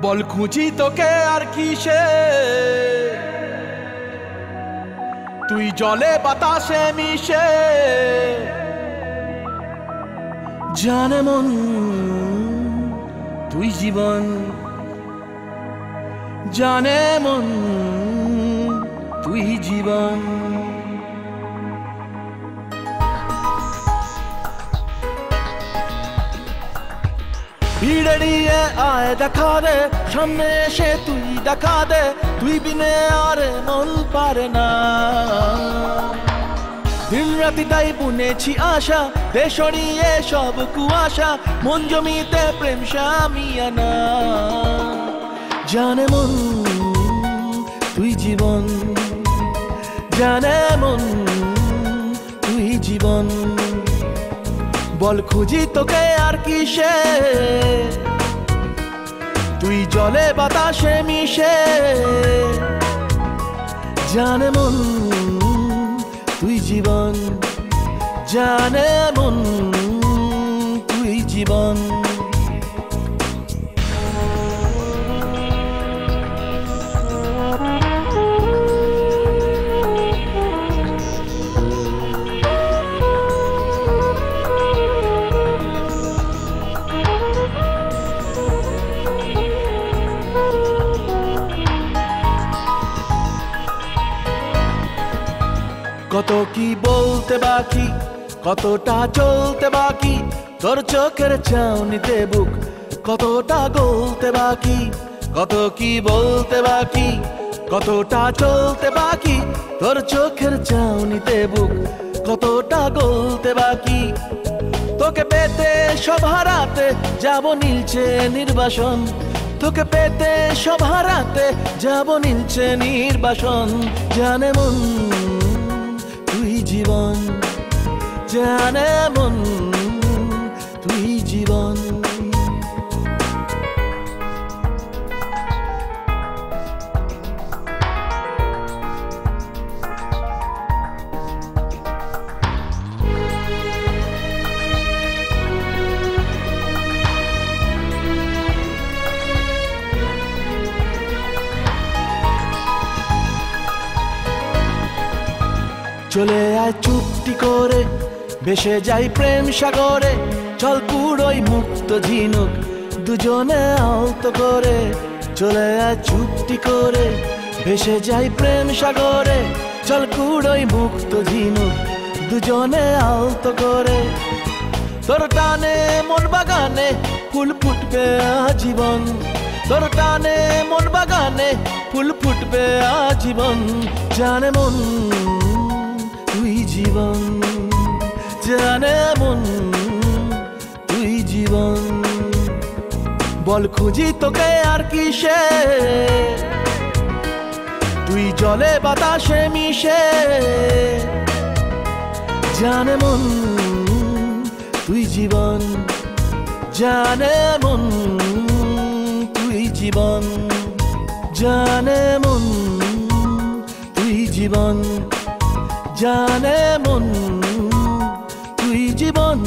বল খুঁজি তোকে আর কিসে, তুই জলে বাতাসে মিশে। জানে মন তুই জীবন, জানে মন তুই জীবন। ভিড়ে নিয়ে আয় দেখা দে, সামনে এসে তুই দেখা দে, তুই বিনে আরে মন পারে না। দিন রাতি তাই বুনেছি আশা, দে সরিয়ে সব কুয়াশা, মন জমিতে প্রেম শামিয়ানা। জানে মন তুই জীবন, জানে মন তুই জীবন। বল খুঁজি তোকে আর কিসে, তুই জলে বাতাসে মিশে। জানে মন তুই জীবন, জানে মন তুই জীবন। কত কি বলতে বাকি, কতটা চলতে বাকি, তোর চোখের চাউনিতে বুক কতটা গলতে বাকি। কত কি বলতে বাকি, কতটা চলতে বাকি, তোর চোখের চাউনিতে বুক কতটা গলতে বাকি। তোকে পেতে সব হারাতে যাব নীলছে নির্বাসন, তোকে পেতে সব হারাতে যাব নীলছে নির্বাসন। জানে মন তুই জীবন, জানে মন তুই জীবন। চলে আয় চুপটি করে, ভেসে যাই প্রেম সাগরে, চল কুড়োই মুক্ত ঝিনুক দুজনে আলতো করে। চলে আয় চুপটি করে, ভেসে যাই প্রেম সাগরে, চল কুড়োই মুক্ত ঝিনুক দুজনে আলতো করে। তোর টানে মন বাগানে ফুল ফুটবে আজীবন, তোর টানে মন বাগানে ফুল ফুটবে আজীবন। জানে মন তুই জীবন, জানে মন তুই জীবন। বল খুঁজি তোকে আর কিসে, তুই জলে বাতাসে মিশে। জানে মন তুই জীবন, জানে মন তুই জীবন। জানে মন তুই জীবন, জানে মন তুই জীবন।